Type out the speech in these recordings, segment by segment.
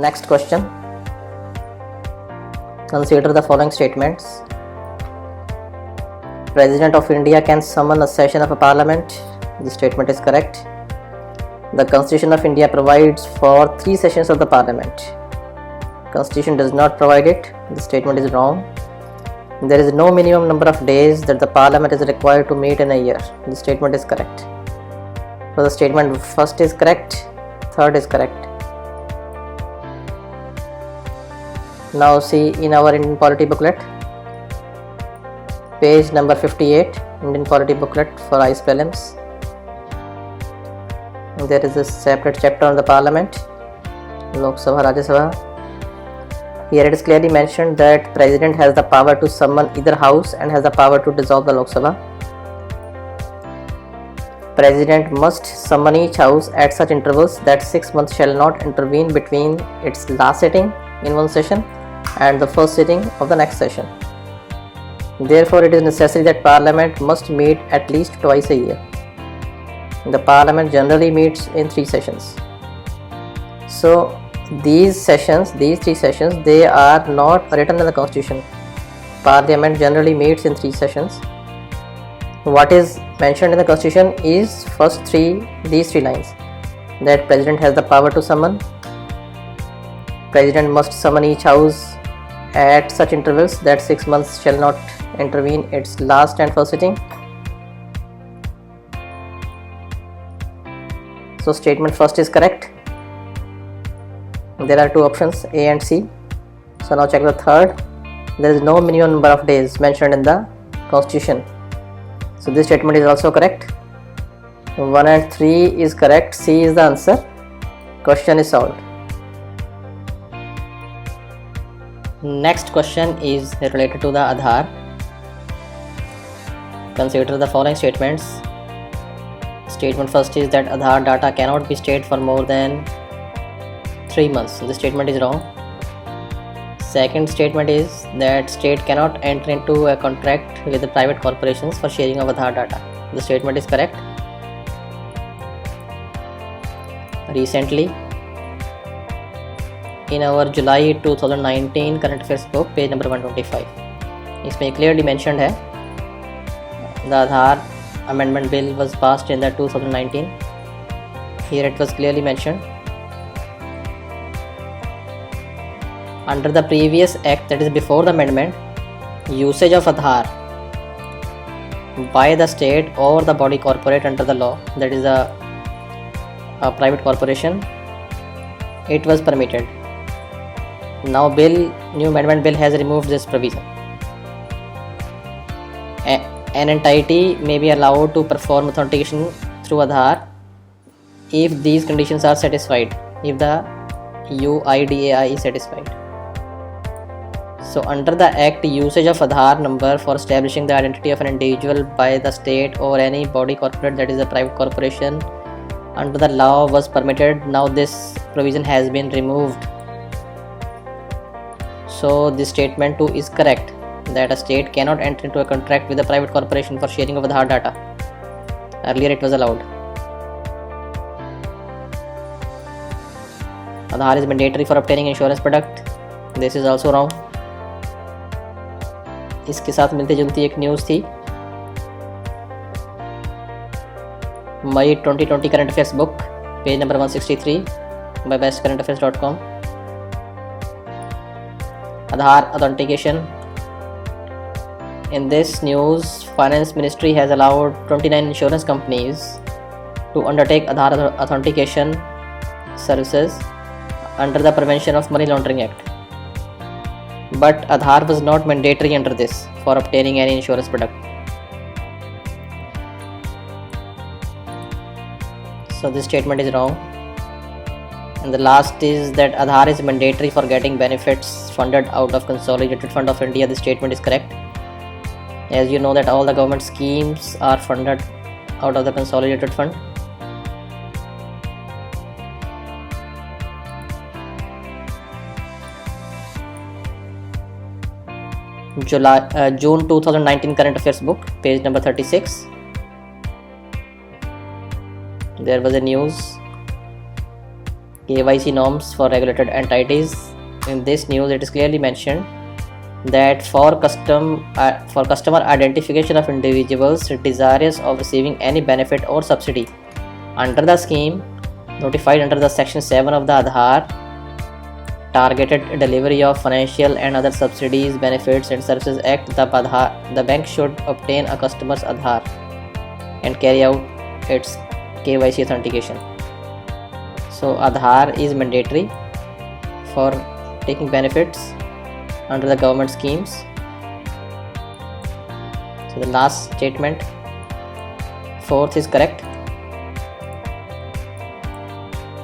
Next question. Consider the following statements. President of India can summon a session of a parliament. This statement is correct. The Constitution of India provides for 3 sessions of the parliament. Constitution does not provide it. This statement is wrong. There is no minimum number of days that the parliament is required to meet in a year. This statement is correct. So the statement first is correct, third is correct. Now see in our Indian polity booklet, page number 58, Indian polity booklet for IAS Prelims. There is a separate chapter on the parliament, Lok Sabha, Rajya Sabha. Here it is clearly mentioned that President has the power to summon either house and has the power to dissolve the Lok Sabha. President must summon each house at such intervals that 6 months shall not intervene between its last sitting in one session and the first sitting of the next session. Therefore, it is necessary that Parliament must meet at least twice a year. The Parliament generally meets in 3 sessions. So, these 3 sessions, they are not written in the Constitution. Parliament generally meets in 3 sessions. What is mentioned in the Constitution is these 3 lines, that President has the power to summon, President must summon each house at such intervals that 6 months shall not intervene its last and first sitting. So statement first is correct. There are 2 options, A and C. So now check the third. There is no minimum number of days mentioned in the Constitution. So this statement is also correct. 1 and 3 is correct. C is the answer. Question is solved. Next question is related to the Aadhaar. Consider the following statements. Statement first is that Aadhaar data cannot be stayed for more than 3 months. This statement is wrong. Second statement is that state cannot enter into a contract with the private corporations for sharing of Aadhaar data. This statement is correct. Recently, in our July 2019 current affairs book, page number 125, इसमें clearly mentioned है, the Aadhaar amendment bill was passed in the 2019. Here it was clearly mentioned. Under the previous act, that is before the amendment, usage of Aadhaar by the state or the body corporate under the law, that is a private corporation, it was permitted. Now new amendment bill has removed this provision. An entity may be allowed to perform authentication through Aadhaar if these conditions are satisfied, if the UIDAI is satisfied. So under the act, usage of Aadhaar number for establishing the identity of an individual by the state or any body corporate, that is a private corporation, under the law was permitted. Now this provision has been removed. So this statement 2 is correct, that a state cannot enter into a contract with a private corporation for sharing of Aadhaar data. Earlier it was allowed. Aadhaar is mandatory for obtaining insurance product. This is also wrong. इसके साथ मिलती जुलती एक news थी, मई 2020 current affairs book, page number 163 by bestcurrentaffairs.com. Aadhaar authentication. In this news, Finance Ministry has allowed 29 insurance companies to undertake Aadhaar authentication services under the Prevention of Money Laundering Act. But Aadhaar was not mandatory under this for obtaining any insurance product. So this statement is wrong. And the last is that Aadhaar is mandatory for getting benefits funded out of Consolidated Fund of India. This statement is correct. As you know that all the government schemes are funded out of the Consolidated Fund. June 2019 current affairs book, page number 36. There was a news KYC norms for regulated entities. In this news, it is clearly mentioned that for customer identification of individuals desirous of receiving any benefit or subsidy under the scheme notified under the Section 7 of the Aadhaar Targeted Delivery of Financial and Other Subsidies, Benefits and Services Act, the bank should obtain a customer's Aadhaar and carry out its KYC authentication. So Aadhaar is mandatory for taking benefits under the government schemes. So the last statement, fourth, is correct.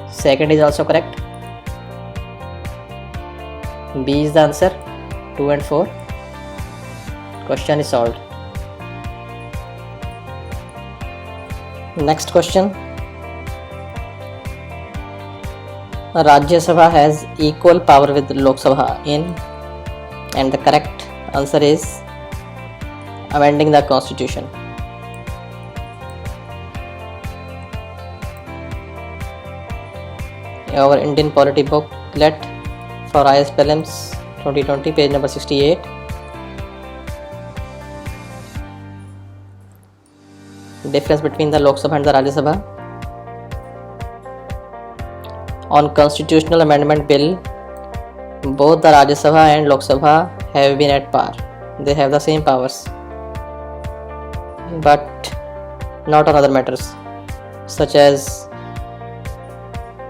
Second is also correct. B is the answer. 2 and 4. Question is solved. Next question. Rajya Sabha has equal power with Lok Sabha in, and the correct answer is amending the constitution. Our Indian polity booklet for IAS Prelims 2020, page number 68. Difference between the Lok Sabha and the Rajya Sabha. On constitutional amendment bill, both the Rajya Sabha and Lok Sabha have been at par. They have the same powers, but not on other matters such as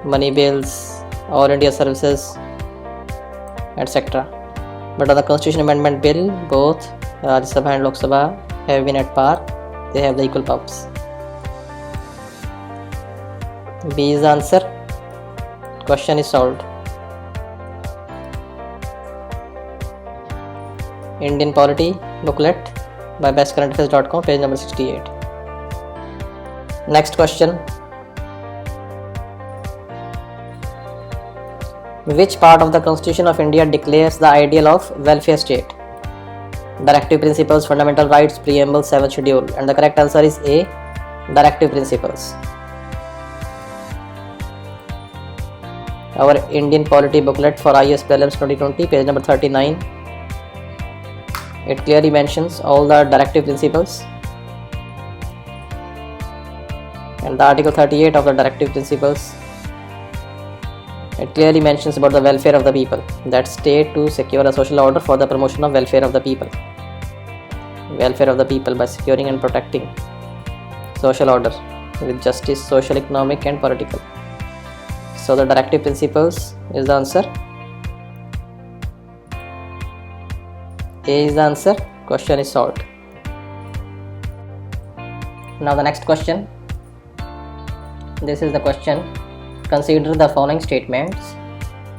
money bills, All India services, etc. But on the constitution amendment bill, both Rajya Sabha and Lok Sabha have been at par. They have the equal powers. B is the answer. Question is solved. Indian polity booklet by bestcurrentaffairs.com, page number 68. Next question. Which part of the Constitution of India declares the ideal of welfare state? Directive Principles, Fundamental Rights, Preamble, 7th Schedule. And the correct answer is A, Directive Principles. Our Indian polity booklet for IAS Prelims 2020, page number 39. It clearly mentions all the directive principles. And the Article 38 of the directive principles, it clearly mentions about the welfare of the people, that state to secure a social order for the promotion of welfare of the people. Welfare of the people by securing and protecting social order with justice, social, economic and political. So the directive principles is the answer. A is the answer. Question is solved. Now the next question. This is the question. Consider the following statements.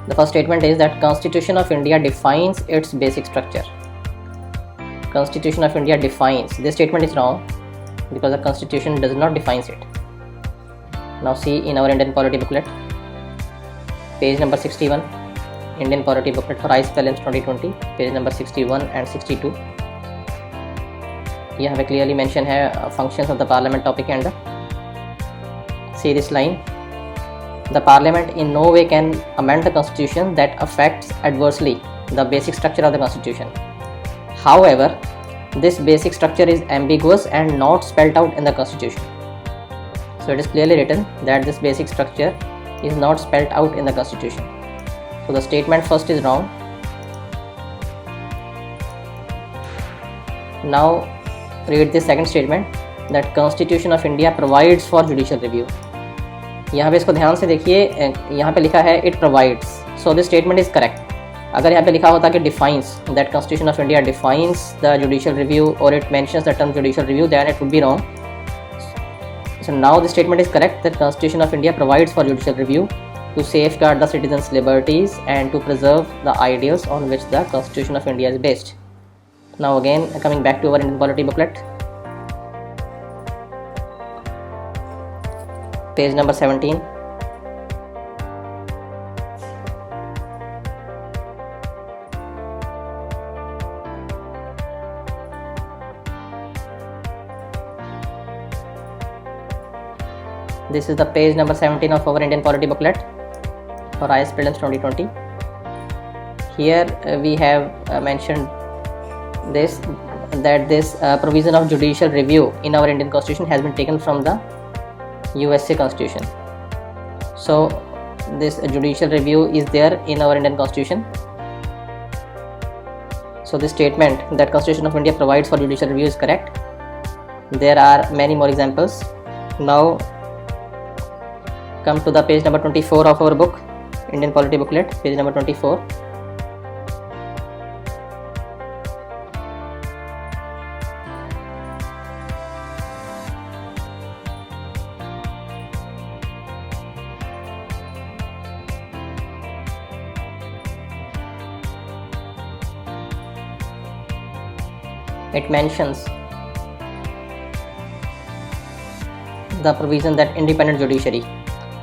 The first statement is that Constitution of India defines its basic structure. Constitution of India defines. This statement is wrong because the Constitution does not define it. Now see in our Indian polity booklet, page number 61, Indian polity booklet for IAS Prelims 2020, page number 61 and 62. यहाँ पे clearly mention है functions of the parliament topic and see this line. The parliament in no way can amend the constitution that affects adversely the basic structure of the constitution. However, this basic structure is ambiguous and not spelled out in the constitution. So it is clearly written that this basic structure is not spelled out in the constitution. So the statement first is wrong. Now read the second statement, that Constitution of India provides for judicial review. यहाँ पे इसको ध्यान से देखिए, यहाँ पे लिखा है it provides. So this statement is correct. अगर यहाँ पे लिखा होता कि defines, that Constitution of India defines the judicial review or it mentions the term judicial review, then it would be wrong. So now the statement is correct, that Constitution of India provides for judicial review to safeguard the citizens' liberties and to preserve the ideals on which the Constitution of India is based. Now again coming back to our Indian polity booklet, page number 17. This is the page number 17 of our Indian polity booklet. for IAS Prelims 2020. Here we have mentioned this, that this provision of judicial review in our Indian Constitution has been taken from the USA Constitution. So this judicial review is there in our Indian Constitution. So this statement that Constitution of India provides for judicial review is correct. There are many more examples. Now come to the page number 24 of our book, Indian Polity Booklet, page number 24. It mentions the provision that independent judiciary,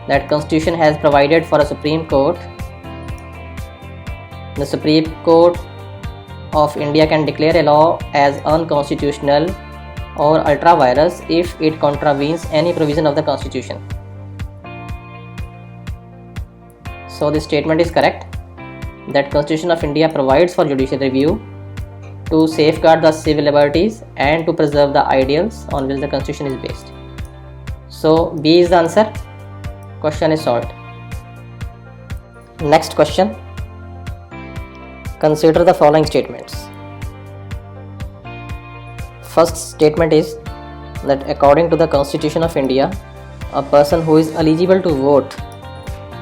that Constitution has provided for a Supreme Court. The Supreme Court of India can declare a law as unconstitutional or ultra vires if it contravenes any provision of the Constitution. So this statement is correct, that Constitution of India provides for judicial review to safeguard the civil liberties and to preserve the ideals on which the Constitution is based. So B is the answer. Question is solved. Next question. Consider the following statements. First statement is that according to the Constitution of India, a person who is eligible to vote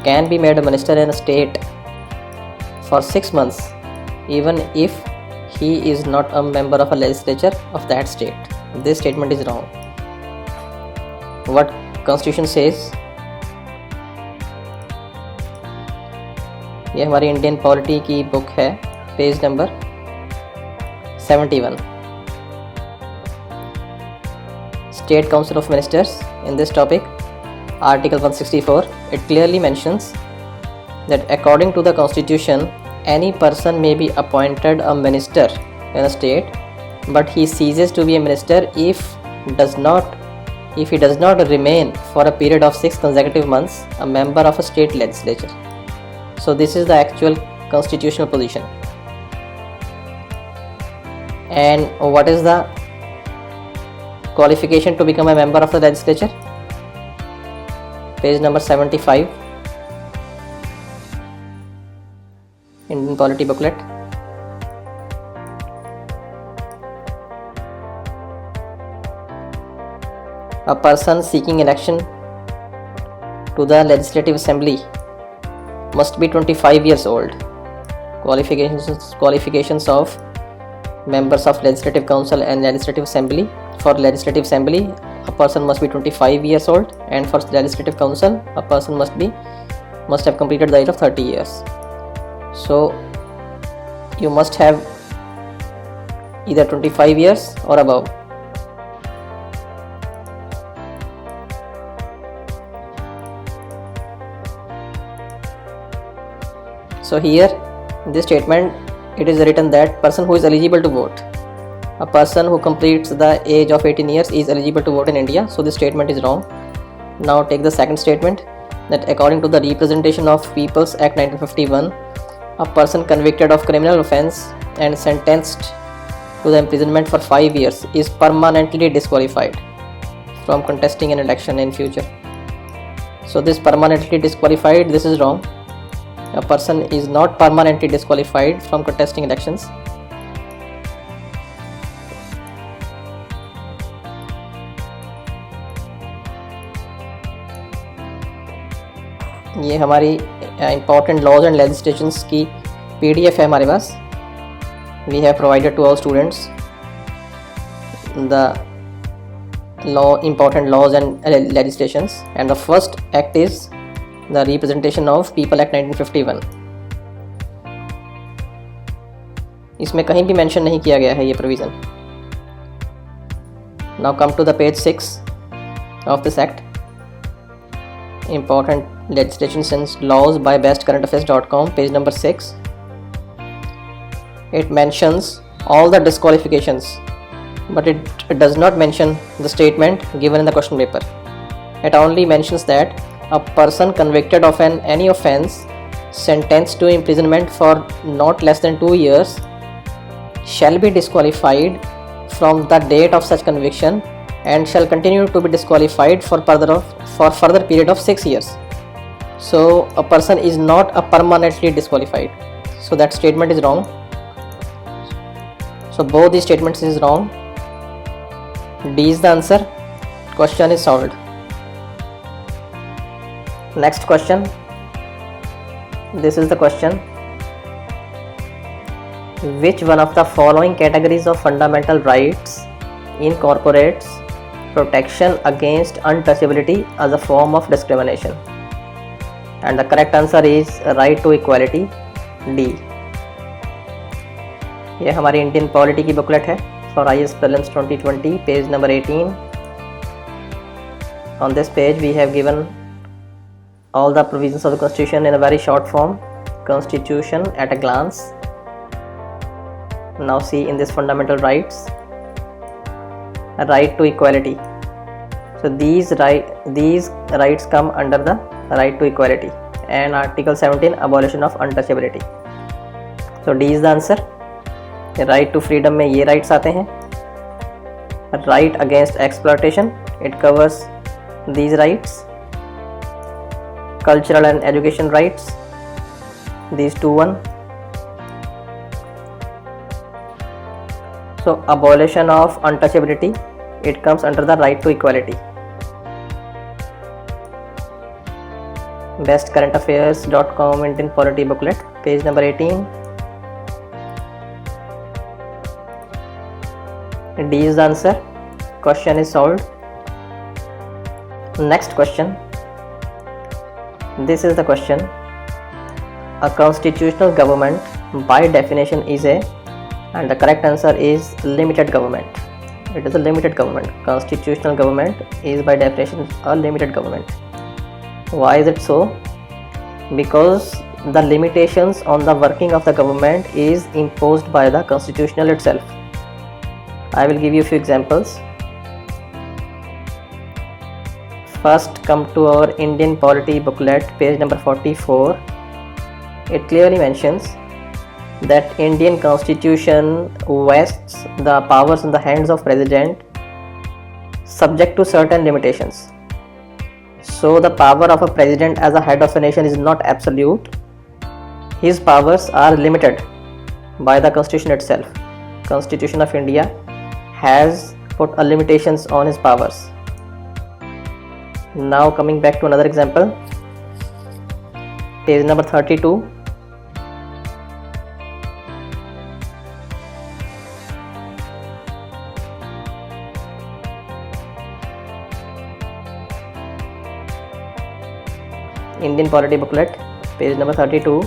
can be made a minister in a state for 6 months even if he is not a member of a legislature of that state. This statement is wrong. What Constitution says, ये हमारी Indian polity की book है, page number 71. State Council of Ministers, in this topic, Article 164, it clearly mentions that according to the Constitution, any person may be appointed a minister in a state, but he ceases to be a minister if he does not remain for a period of 6 consecutive months a member of a state legislature. So this is the actual constitutional position. And what is the qualification to become a member of the legislature? Page number 75, Indian Polity Booklet. A person seeking election to the Legislative Assembly must be 25 years old. Qualifications of members of Legislative Council and Legislative Assembly. For Legislative Assembly, a person must be 25 years old, and for Legislative Council, a person must have completed the age of 30 years. So you must have either 25 years or above. So here in this statement it is written that person who is eligible to vote, a person who completes the age of 18 years is eligible to vote in India. So this statement is wrong. Now take the second statement, that according to the Representation of People's Act 1951, a person convicted of criminal offence and sentenced to the imprisonment for 5 years is permanently disqualified from contesting an election in future. So this permanently disqualified, this is wrong. A person is not permanently disqualified from contesting elections. ये हमारी important laws and legislations की PDF है हमारे पास. We have provided to all students the important laws and legislations, and the first act is the Representation of People Act 1951. इसमें कहीं भी mention नहीं किया गया है ये provision. Now come to the page 6 of this act. Important legislation and laws by bestcurrentaffairs.com, page number 6. It mentions all the disqualifications, but it does not mention the statement given in the question paper. It only mentions that a person convicted of any offence sentenced to imprisonment for not less than 2 years shall be disqualified from the date of such conviction and shall continue to be disqualified for further period of 6 years. So a person is not permanently disqualified. So that statement is wrong. So both these statements is wrong. D is the answer. Question is solved. Next question. This is the question. Which one of the following categories of fundamental rights incorporates protection against untouchability as a form of discrimination? And the correct answer is right to equality, D. ये हमारी Indian polity की booklet है for IAS Prelims 2020, page number 18. On this page we have given all the provisions of the Constitution in a very short form. Constitution at a glance. Now see in this fundamental rights, right to equality. So these rights come under the right to equality, and Article 17, abolition of untouchability. So D is the answer. Right to freedom में ये rights आते हैं. Right against exploitation, it covers these rights. Cultural and education rights, these two one. So abolition of untouchability, it comes under the right to equality. bestcurrentaffairs.com Indian polity booklet, page number 18. D is the answer. Question is solved. Next question. This is the question. A constitutional government by definition is a, and the correct answer is limited government. It is a limited government. Constitutional government is by definition a limited government. Why is it so? Because the limitations on the working of the government is imposed by the constitution itself. I will give you a few examples. First, come to our Indian polity booklet, page number 44. It clearly mentions that Indian Constitution vests the powers in the hands of President subject to certain limitations. So the power of a president as a head of a nation is not absolute. His powers are limited by the Constitution itself. Constitution of India has put a limitations on his powers. Now coming back to another example, page number 32. Indian polity booklet, page number 32.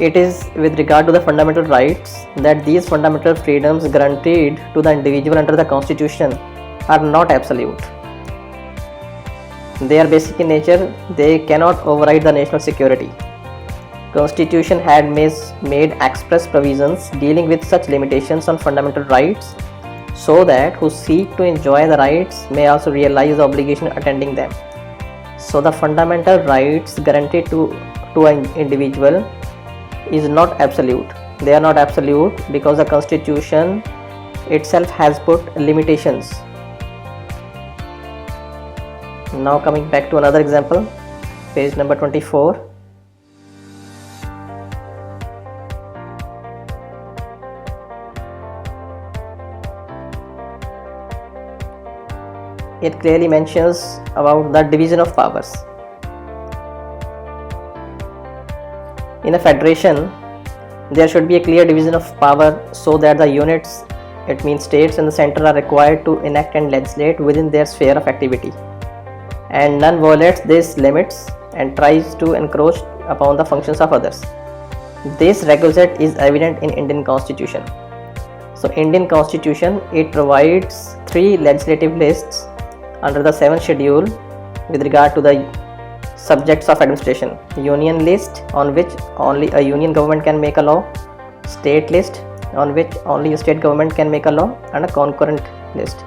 It is with regard to the fundamental rights that these fundamental freedoms guaranteed to the individual under the Constitution are not absolute. They are basic in nature. They cannot override the national security. Constitution had made express provisions dealing with such limitations on fundamental rights so that who seek to enjoy the rights may also realize the obligation attending them. So the fundamental rights guaranteed to an individual is not absolute. They are not absolute because the Constitution itself has put limitations. Now coming back to another example, page number 24. It clearly mentions about the division of powers. In a federation, there should be a clear division of power so that the units, it means states in the center, are required to enact and legislate within their sphere of activity, and none violates these limits and tries to encroach upon the functions of others. This requisite is evident in Indian Constitution. So Indian Constitution, it provides 3 legislative lists under the 7th schedule with regard to the subjects of administration. Union list, on which only a union government can make a law. State list, on which only state government can make a law, and a concurrent list,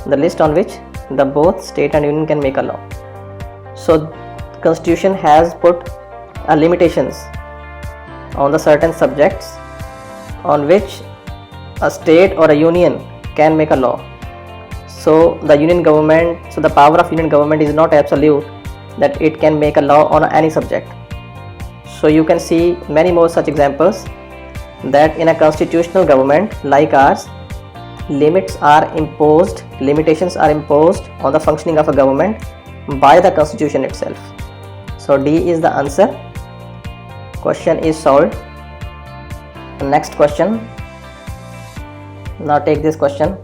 the list on which the both state and union can make a law. So constitution has put limitations on the certain subjects on which a state or a union can make a law. So the power of union government is not absolute, that it can make a law on any subject. So you can see many more such examples, that in a constitutional government like ours, limitations are imposed on the functioning of a government by the constitution itself. So D is the answer. Question is solved. Next question. Now take this question.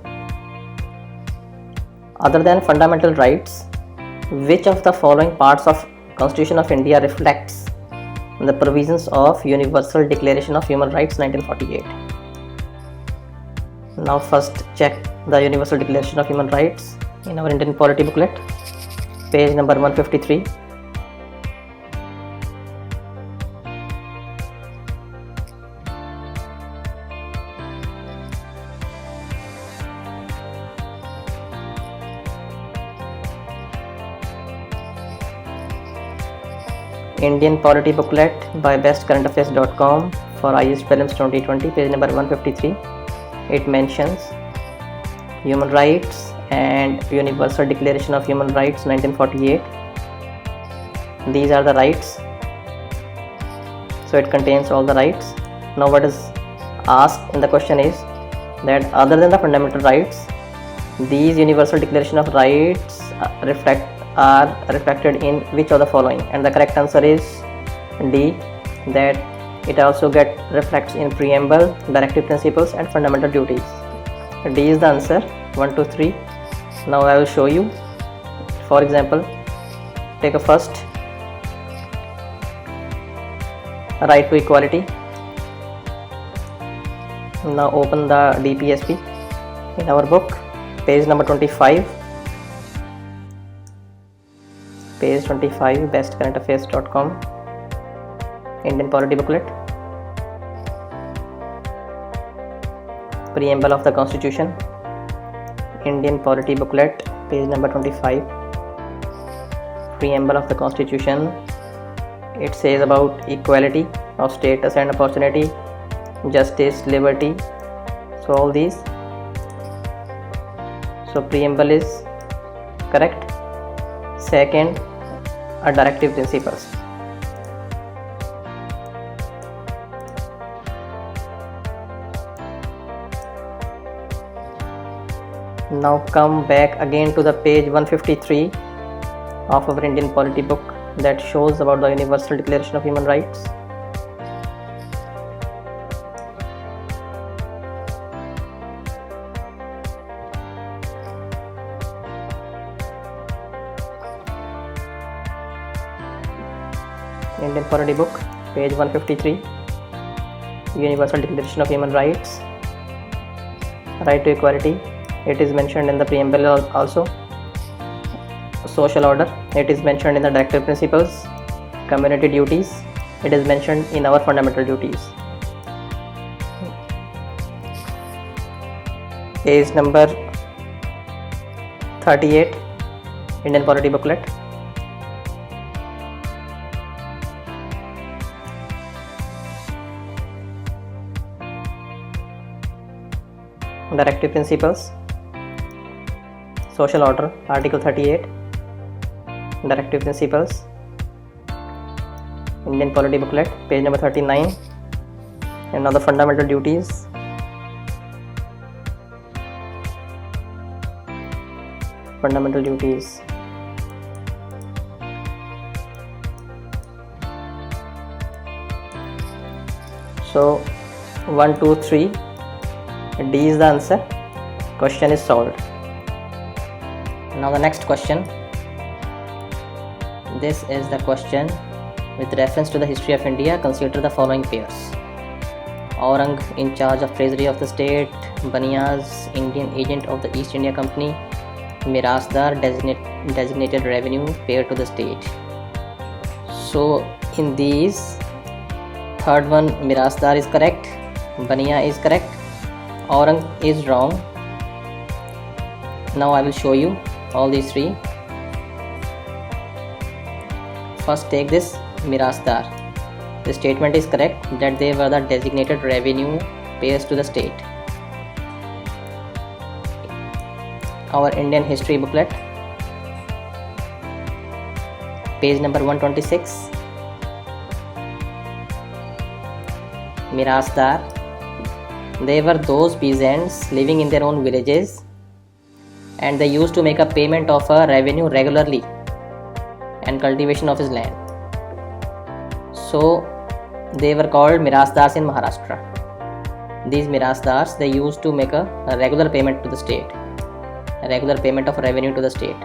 Other than fundamental rights, which of the following parts of Constitution of India reflects the provisions of Universal Declaration of Human Rights 1948? Now first check the Universal Declaration of Human Rights in our Indian Polity booklet, page number 153. Indian Polity booklet by bestcurrentaffairs.com for IAS Prelims 2020, page number 153. It mentions human rights and Universal Declaration of Human Rights 1948. These are the rights. So it contains all the rights. Now what is asked in the question is that other than the fundamental rights, these Universal Declaration of Rights are reflected in which of the following? And the correct answer is D, that it also reflects in preamble, directive principles and fundamental duties. D is the answer. 1, 2, 3. Now I will show you. For example, take a first, right to equality. Now open the DPSP in our book, page number 25. Page 25, bestcurrentaffairs.com, Indian Polity booklet. Preamble of the Constitution, Indian Polity booklet, page number 25. Preamble of the Constitution. It says about equality of status and opportunity, justice, liberty. So all these. So preamble is correct. Second, directive principles. Now come back again to the page 153 of our Indian Polity book that shows about the Universal Declaration of Human Rights. Indian Polity book, page 153, Universal Declaration of Human Rights, right to equality. It is mentioned in the preamble also. Social order, it is mentioned in the directive principles. Community duties, it is mentioned in our fundamental duties. Page number 38, Indian Polity booklet. Directive principles, social order, article 38, directive principles, Indian Polity booklet, page number 39. And now the fundamental duties. Fundamental duties. So 1, 2, 3. D is the answer. Question is solved. Now the next question. This is the question. With reference to the history of India, consider the following pairs. Aurang, in charge of treasury of the state. Baniyas, Indian agent of the East India Company. Mirasdar, designated revenue payer to the state. So in these, third one, Mirasdar, is correct. Baniya is correct. Aurang is wrong. Now I will show you all these three. First take this Mirasdar. The statement is correct that they were the designated revenue payers to the state. Our Indian history booklet, page number 126. Mirasdar, they were those peasants living in their own villages, and they used to make a payment of a revenue regularly and cultivation of his land. So they were called Mirasdars in Maharashtra. These Mirasdars, they used to make a regular payment to the state, a regular payment of revenue to the state.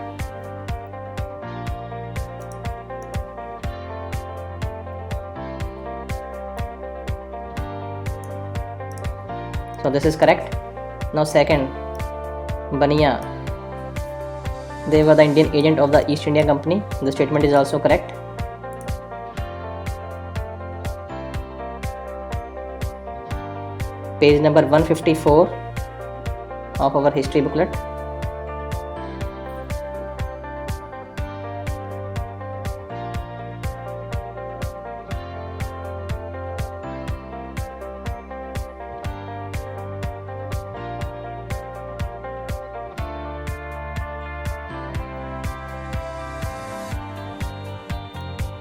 So this is correct. Now second, Baniya, they were the Indian agent of the East India Company. The statement is also correct. Page number 154 of our history booklet.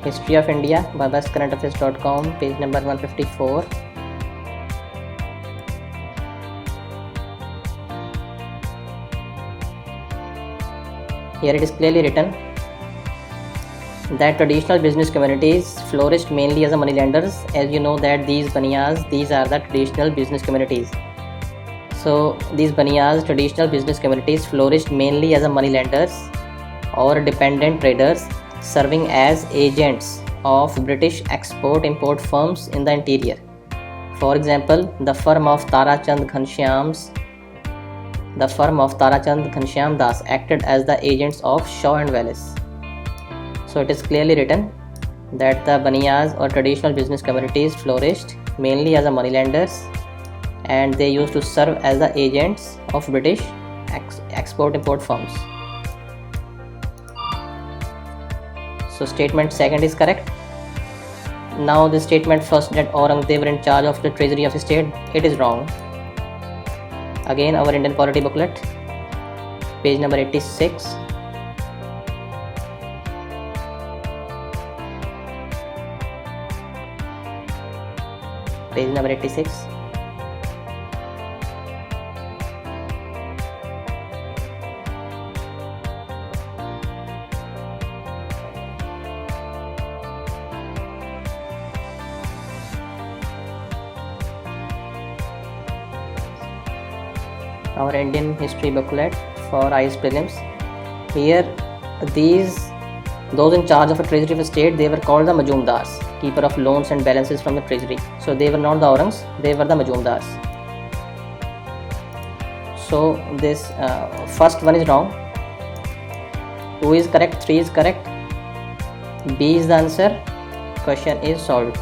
History of India by bestcurrentaffairs.com, page number 154. Here it is clearly written that traditional business communities flourished mainly as moneylenders. As you know that these Baniyas, these are the traditional business communities. So these Baniyas, traditional business communities, flourished mainly as moneylenders or dependent traders, serving as agents of British export-import firms in the interior. For example, the firm of Tarachand Ghanshyam Das acted as the agents of Shaw and Wallace. So it is clearly written that the Baniyas or traditional business communities flourished mainly as moneylenders, and they used to serve as the agents of British export-import firms. So statement second is correct. Now the statement first that Aurangzeb were in charge of the treasury of the state, it is wrong. Again, our Indian polity booklet, page number 86. Page number 86. Our Indian history booklet for IAS Prelims. Here, those in charge of a treasury of a state, they were called the Majumdars, keeper of loans and balances from the treasury. So they were not the Aurangs, they were the Majumdars. So this first one is wrong. 2 is correct, 3 is correct, B is the answer. Question is solved.